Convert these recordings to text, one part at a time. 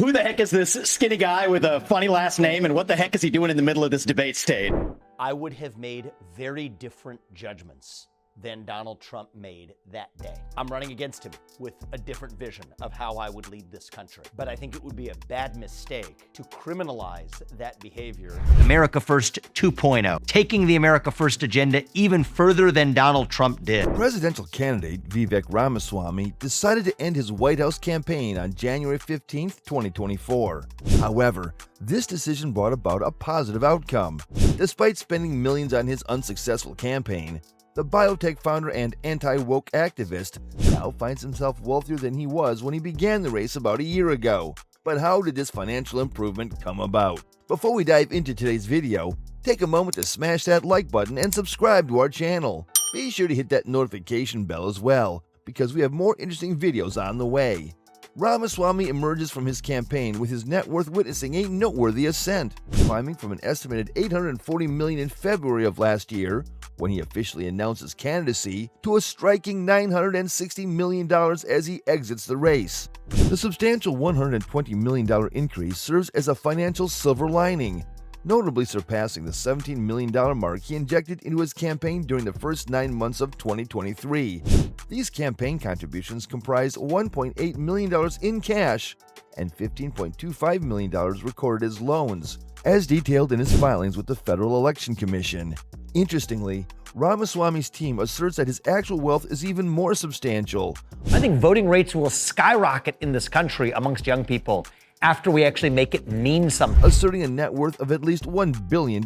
Who the heck is this skinny guy with a funny last name, and what the heck is he doing in the middle of this debate stage? I would have made very different judgments than Donald Trump made that day. I'm running against him with a different vision of how I would lead this country. But I think it would be a bad mistake to criminalize that behavior. America First 2.0, taking the America First agenda even further than Donald Trump did. Presidential candidate Vivek Ramaswamy decided to end his White House campaign on January 15, 2024. However, this decision brought about a positive outcome. Despite spending millions on his unsuccessful campaign, the biotech founder and anti-woke activist now finds himself wealthier than he was when he began the race about a year ago. But how did this financial improvement come about? Before we dive into today's video, take a moment to smash that like button and subscribe to our channel. Be sure to hit that notification bell as well, because we have more interesting videos on the way. Ramaswamy emerges from his campaign with his net worth witnessing a noteworthy ascent, climbing from an estimated $840 million in February of last year, when he officially announced his candidacy, to a striking $960 million as he exits the race. The substantial $120 million increase serves as a financial silver lining, notably surpassing the $17 million mark he injected into his campaign during the first 9 months of 2023. These campaign contributions comprised $1.8 million in cash and $15.25 million recorded as loans, as detailed in his filings with the Federal Election Commission. Interestingly, Ramaswamy's team asserts that his actual wealth is even more substantial. I think voting rates will skyrocket in this country amongst young people after we actually make it mean something. Asserting a net worth of at least $1 billion.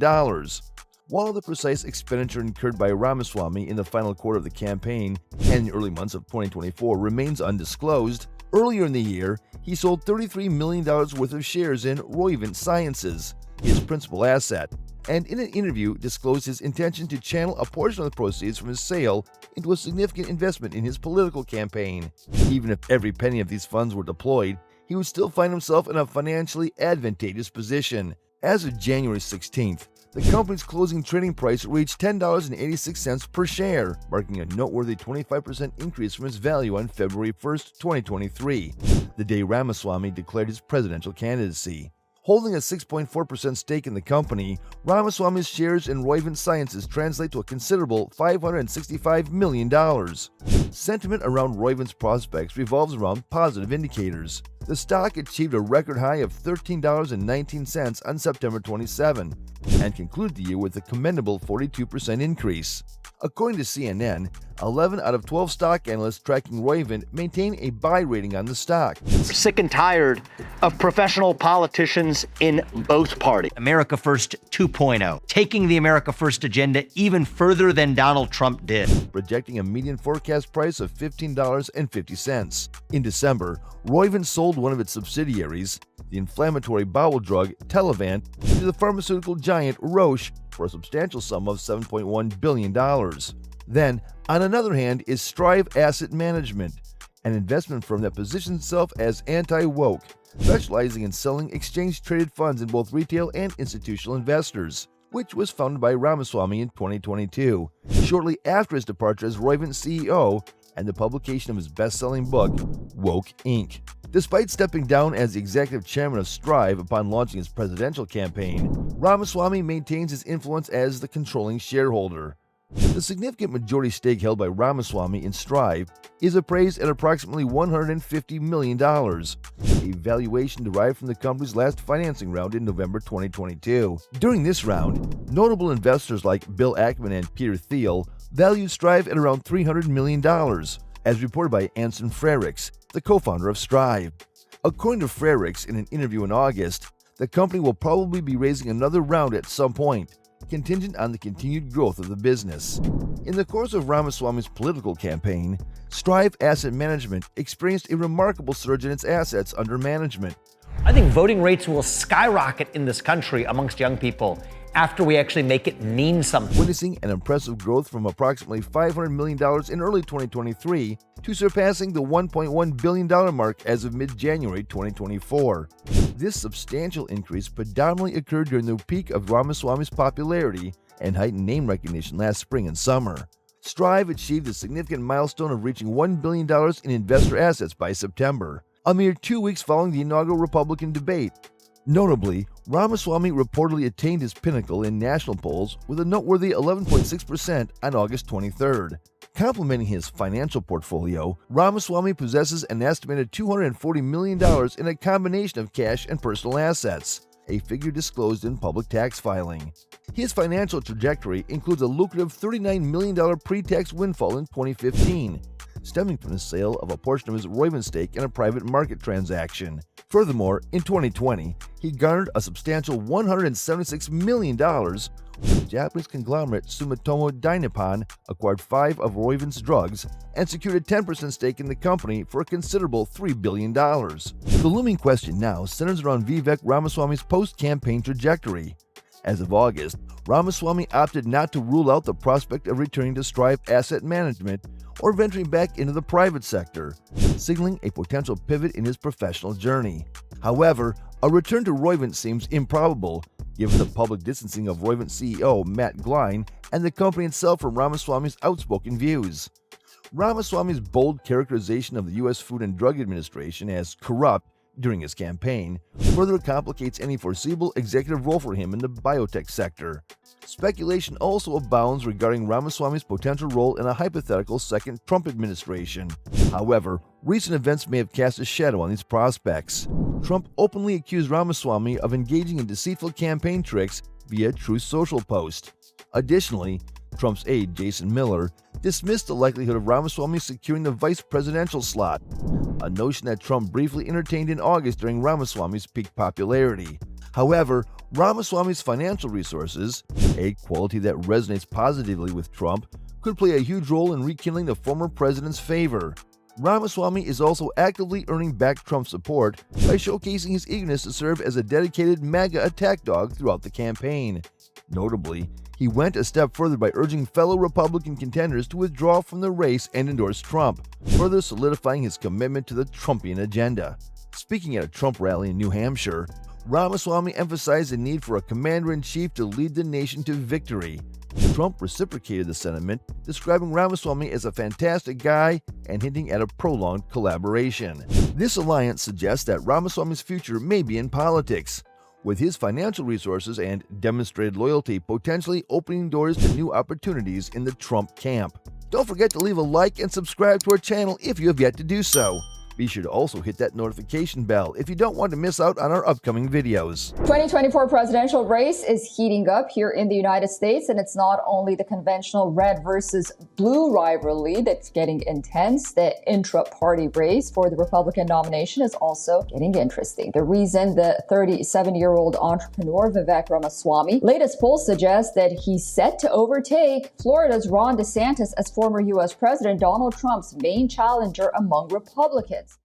While the precise expenditure incurred by Ramaswamy in the final quarter of the campaign and the early months of 2024 remains undisclosed, earlier in the year, he sold $33 million worth of shares in Roivant Sciences, his principal asset, and in an interview disclosed his intention to channel a portion of the proceeds from his sale into a significant investment in his political campaign. Even if every penny of these funds were deployed, he would still find himself in a financially advantageous position. As of January 16th, the company's closing trading price reached $10.86 per share, marking a noteworthy 25% increase from its value on February 1st, 2023, the day Ramaswamy declared his presidential candidacy. Holding a 6.4% stake in the company, Ramaswamy's shares in Roivant Sciences translate to a considerable $565 million. Sentiment around Roivant's prospects revolves around positive indicators. The stock achieved a record high of $13.19 on September 27 and concluded the year with a commendable 42% increase. According to CNN, 11 out of 12 stock analysts tracking Roivant maintain a buy rating on the stock. We're sick and tired of professional politicians in both parties. America First 2.0, taking the America First agenda even further than Donald Trump did. Projecting a median forecast price of $15.50. In December, Roivant sold one of its subsidiaries, the inflammatory bowel drug Telavant, to the pharmaceutical giant Roche for a substantial sum of $7.1 billion. Then, on another hand, is Strive Asset Management, an investment firm that positions itself as anti-woke, specializing in selling exchange-traded funds in both retail and institutional investors, which was founded by Ramaswamy in 2022, shortly after his departure as Roivant CEO and the publication of his best-selling book, Woke Inc. Despite stepping down as the executive chairman of Strive upon launching his presidential campaign, Ramaswamy maintains his influence as the controlling shareholder. The significant majority stake held by Ramaswamy in Strive is appraised at approximately $150 million, a valuation derived from the company's last financing round in November 2022. During this round, notable investors like Bill Ackman and Peter Thiel valued Strive at around $300 million, as reported by Anson Frericks, the co-founder of Strive. According to Frericks in an interview in August, the company will probably be raising another round at some point, contingent on the continued growth of the business. In the course of Ramaswamy's political campaign, Strive Asset Management experienced a remarkable surge in its assets under management. I think voting rates will skyrocket in this country amongst young people after we actually make it mean something. Witnessing an impressive growth from approximately $500 million in early 2023 to surpassing the $1.1 billion mark as of mid-January 2024. This substantial increase predominantly occurred during the peak of Ramaswamy's popularity and heightened name recognition last spring and summer. Strive achieved the significant milestone of reaching $1 billion in investor assets by September. a mere 2 weeks following the inaugural Republican debate. Notably, Ramaswamy reportedly attained his pinnacle in national polls with a noteworthy 11.6% on August 23rd. Complementing his financial portfolio, Ramaswamy possesses an estimated $240 million in a combination of cash and personal assets, a figure disclosed in public tax filing. His financial trajectory includes a lucrative $39 million pre-tax windfall in 2015, stemming from the sale of a portion of his Roivant stake in a private market transaction. Furthermore, in 2020, he garnered a substantial $176 million when the Japanese conglomerate Sumitomo Dainippon acquired 5 of Roivant's drugs and secured a 10% stake in the company for a considerable $3 billion. The looming question now centers around Vivek Ramaswamy's post-campaign trajectory. As of August, Ramaswamy opted not to rule out the prospect of returning to Strive Asset Management or venturing back into the private sector, signaling a potential pivot in his professional journey. However, a return to Roivant seems improbable, given the public distancing of Roivant CEO Matt Glein and the company itself from Ramaswamy's outspoken views. Ramaswamy's bold characterization of the U.S. Food and Drug Administration as corrupt during his campaign further complicates any foreseeable executive role for him in the biotech sector. Speculation also abounds regarding Ramaswamy's potential role in a hypothetical second Trump administration. However, recent events may have cast a shadow on these prospects. Trump openly accused Ramaswamy of engaging in deceitful campaign tricks via Truth Social post. Additionally, Trump's aide, Jason Miller, dismissed the likelihood of Ramaswamy securing the vice presidential slot, a notion that Trump briefly entertained in August during Ramaswamy's peak popularity. However, Ramaswamy's financial resources, a quality that resonates positively with Trump, could play a huge role in rekindling the former president's favor. Ramaswamy is also actively earning back Trump's support by showcasing his eagerness to serve as a dedicated MAGA attack dog throughout the campaign. Notably, he went a step further by urging fellow Republican contenders to withdraw from the race and endorse Trump, further solidifying his commitment to the Trumpian agenda. Speaking at a Trump rally in New Hampshire, Ramaswamy emphasized the need for a commander-in-chief to lead the nation to victory. Trump reciprocated the sentiment, describing Ramaswamy as a fantastic guy and hinting at a prolonged collaboration. This alliance suggests that Ramaswamy's future may be in politics, with his financial resources and demonstrated loyalty potentially opening doors to new opportunities in the Trump camp. Don't forget to leave a like and subscribe to our channel if you have yet to do so. Be sure to also hit that notification bell if you don't want to miss out on our upcoming videos. 2024 presidential race is heating up here in the United States, and it's not only the conventional red versus blue rivalry that's getting intense. The intra-party race for the Republican nomination is also getting interesting. The reason the 37-year-old entrepreneur Vivek Ramaswamy, latest polls suggest that he's set to overtake Florida's Ron DeSantis as former U.S. President Donald Trump's main challenger among Republicans.